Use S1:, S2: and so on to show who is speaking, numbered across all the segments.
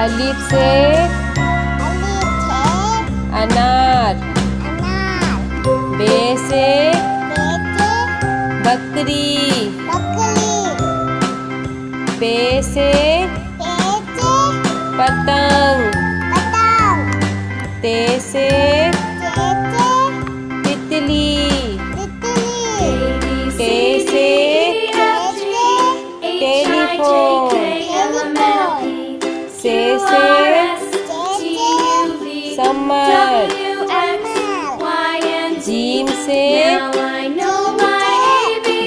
S1: अलिफ से अनार। बे से बकरी। पे से पतंग। ते से तितली। टे से टेलीफोन। से समर। जीम से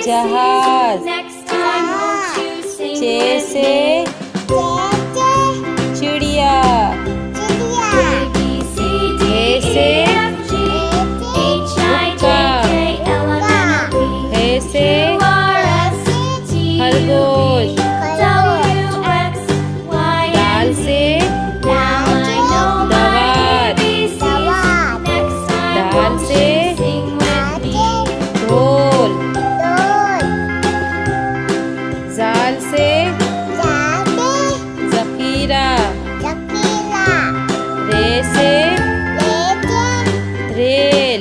S1: जहाज। चे से चिड़िया। हे से हुक्का। हे से खरगोश। दाल से दवात। दाल से ढोल। जाल से ज़खीरा। रे से रेल।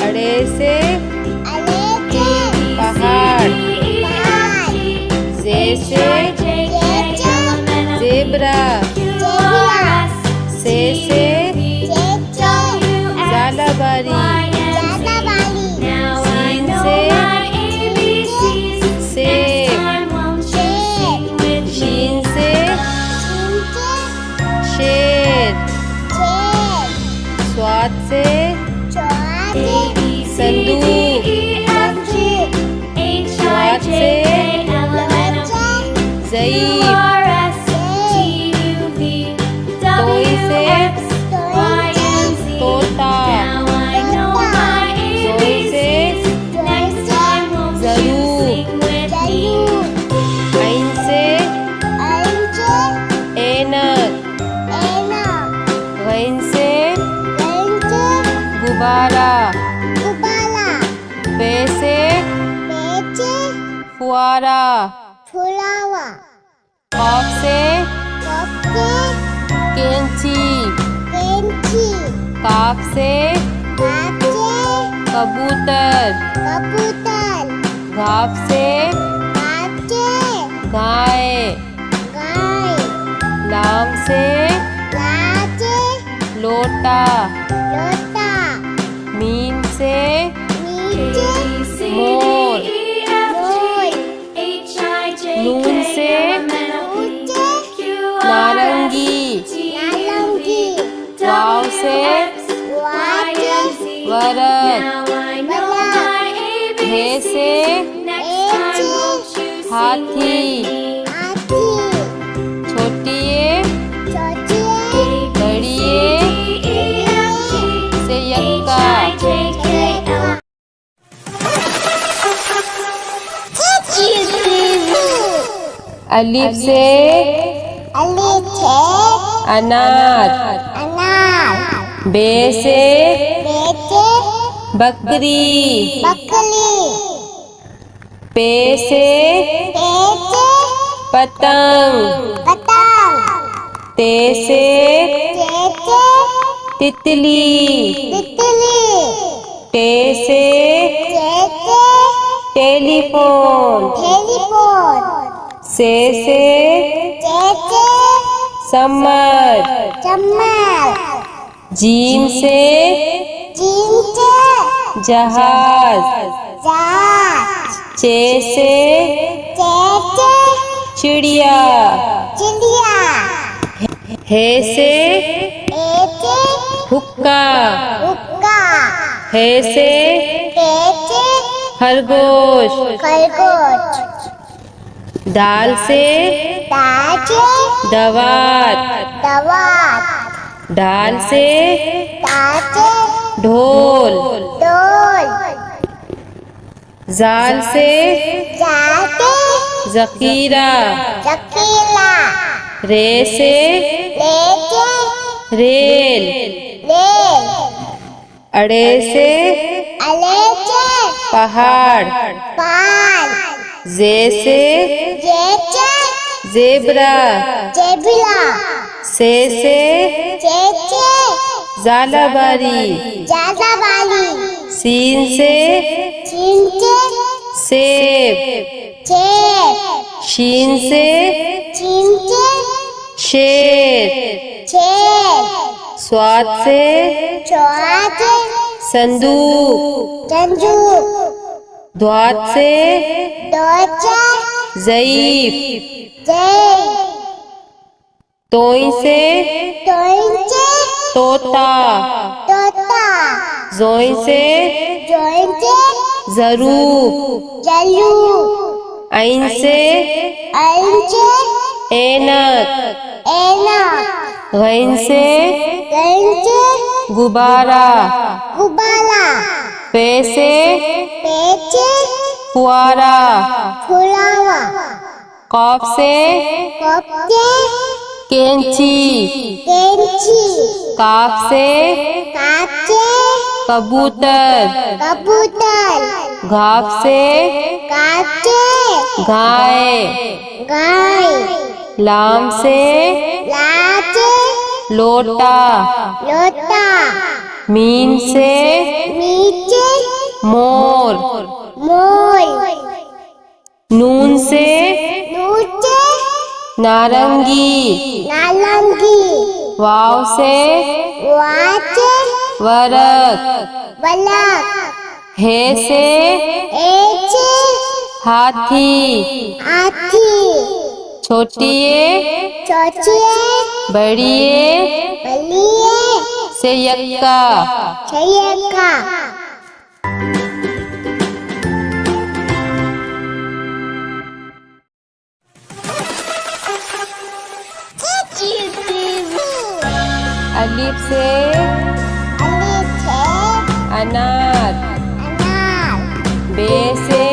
S1: अड़े से पहाड़। जे से ज़ेब्रा। से ज़ालाबारी। सीन से सेब। शीन से शेर। स्वाद से संदूक। स्वाद से ज़ईफ़। तोई से तोता। ज़ोई से ज़रूर। ऐन से ऐनक। गैन से गुब्बारा। बे से फुआरा। कॉफ से कैंची। काफ से कबूतर। घाफ से गाय। लाम से लोटा। मीम से मोर। नून से नारंगी। वाव से वरद। हे से हाथी। छोटी बड़ी से यक्का। अलिफ से अनार। बे से बकरी। पे से पतंग। ते से तितली। टे से टेलीफोन। से समर। जीम से जहाज। चे से चिड़िया। हे से हुक्का। हे से खरगोश। दाल से दवात। दाल से ढोल। जाल से ज़खीरा। रे से रेल। अड़े से पहाड़। जे से ज़ेबरा
S2: ज़ेबरा
S1: से
S2: चेचे
S1: ज़ालाबारी
S2: ज़ालाबारी
S1: सीन से
S2: चींचे
S1: सेब
S2: चेप
S1: शीन से
S2: चींचे
S1: शेर
S2: चेप
S1: स्वाद से
S2: चौआते
S1: संदूक
S2: चंजू
S1: द्वात से
S2: दोचा
S1: ज़ईफ
S2: जय
S1: तोई से
S2: तोइंचे
S1: तोता
S2: तोता
S1: जोई से
S2: जोइंचे
S1: ज़रूफ
S2: जलू
S1: ऐन से
S2: अंचे
S1: ऐनक
S2: एना
S1: गैन से
S2: गंचे
S1: गुब्बारा
S2: गुब्बारा
S1: पे से
S2: पेचे
S1: फुआरा
S2: फुलावा
S1: कॉफ से
S2: कपचे
S1: कैंची
S2: कैंची
S1: काफ से
S2: काचे
S1: कबूतर
S2: कबूतर
S1: घाफ से
S2: काचे
S1: गाय
S2: गाय
S1: लाम से
S2: लाचे
S1: लोटा
S2: लोटा
S1: मीम से
S2: नीचे
S1: मोर
S2: मोर
S1: नून से
S2: नूचे
S1: नारंगी
S2: नालंगी
S1: वाव से
S2: वाचे
S1: वरक
S2: बलक
S1: हे से
S2: एचे
S1: हाथी
S2: हाथी
S1: छोटिए
S2: चौचिए
S1: बड़िए
S2: बलिए
S1: से यक्का
S2: छयका
S1: अलिफ से
S2: अलिफ
S1: अनार
S2: अनार
S1: बे से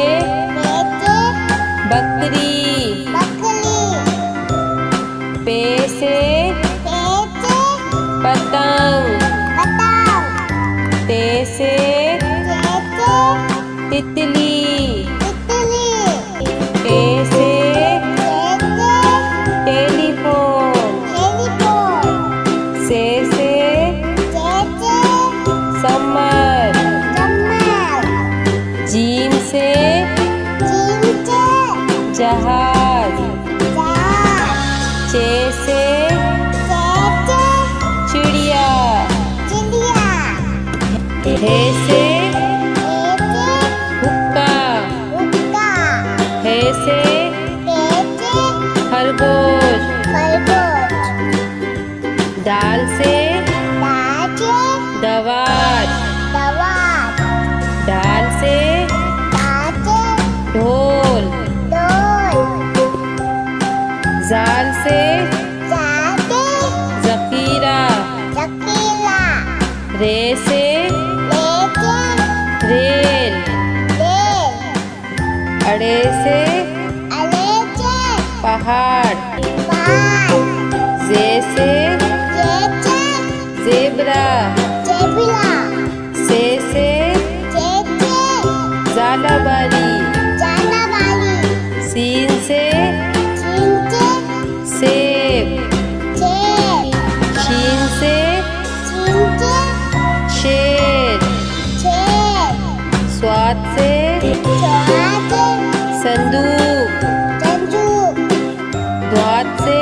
S2: बेटे
S1: बकरी
S2: बकरी
S1: पे से
S2: पेचे
S1: पतंग
S2: पतंग
S1: ते से
S2: चेचे
S1: तितली
S2: तितली
S1: टे से
S2: चेचे
S1: टेलीफोन
S2: टेलीफोन
S1: से
S2: चेचे
S1: समर
S2: चम्मच
S1: जीम से
S2: चिमचे
S1: जहाज
S2: जहाज
S1: चे से
S2: चेचे
S1: चिड़िया
S2: चिड़िया
S1: हे से
S2: पेचे
S1: हुक्का
S2: हुक्का
S1: हे से
S2: पेचे
S1: खरगोश
S2: खरगोश
S1: दाल से
S2: दाचे
S1: दवात
S2: दवात
S1: दाल से
S2: दाचे
S1: ढोल
S2: डोल
S1: जाल से
S2: जाते
S1: जकीरा
S2: चकीला
S1: रे से
S2: लेके
S1: रेल
S2: बेल
S1: अड़े से
S2: अलेचे
S1: पहाड़
S2: पाल
S1: जे से
S2: चेचे
S1: ज़ेबरा
S2: चेबिला
S1: से
S2: चेचे
S1: ज़ालाबारी
S2: जानावाली
S1: सीन से
S2: चिंचे
S1: सेब
S2: चेप
S1: शीन से
S2: चिंचे
S1: शेर
S2: चेप
S1: स्वाद से
S2: चौआते
S1: संदूक
S2: चंजू
S1: द्वात से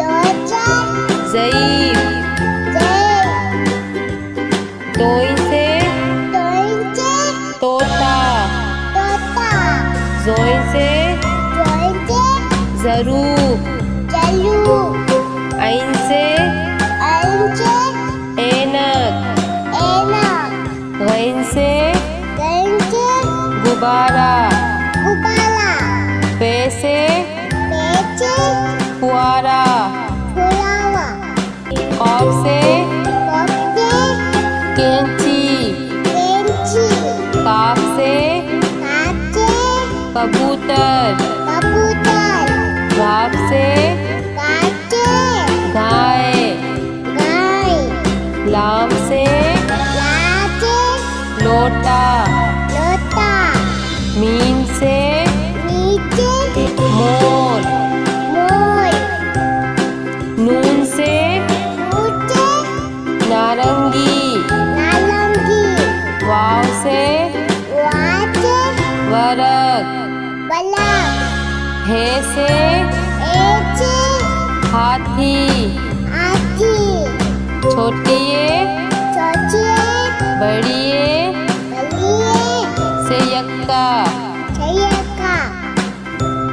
S2: दोचा
S1: ज़ईफ
S2: जय
S1: तोई से
S2: तोइंचे
S1: तोता
S2: तोता
S1: जोई से
S2: जोइंचे
S1: ज़रूफ
S2: जलू
S1: ऐन से
S2: अंचे
S1: ऐनक
S2: एना
S1: गैन से
S2: गंचे
S1: गुब्बारा
S2: गुब्बारा
S1: पे से
S2: पेचे
S1: फुआरा
S2: फुलावा
S1: कॉफ से
S2: कपचे
S1: कैंची
S2: कैंची
S1: काफ से
S2: काचे
S1: कबूतर
S2: कबूतर
S1: घाफ से
S2: काचे
S1: गाय
S2: गाय
S1: लाम से
S2: लाचे
S1: लोटा
S2: लोटा
S1: मीम से
S2: नीचे
S1: मोर
S2: मोर बलक
S1: हे से
S2: एचे
S1: हाथी
S2: हाथी
S1: छोटी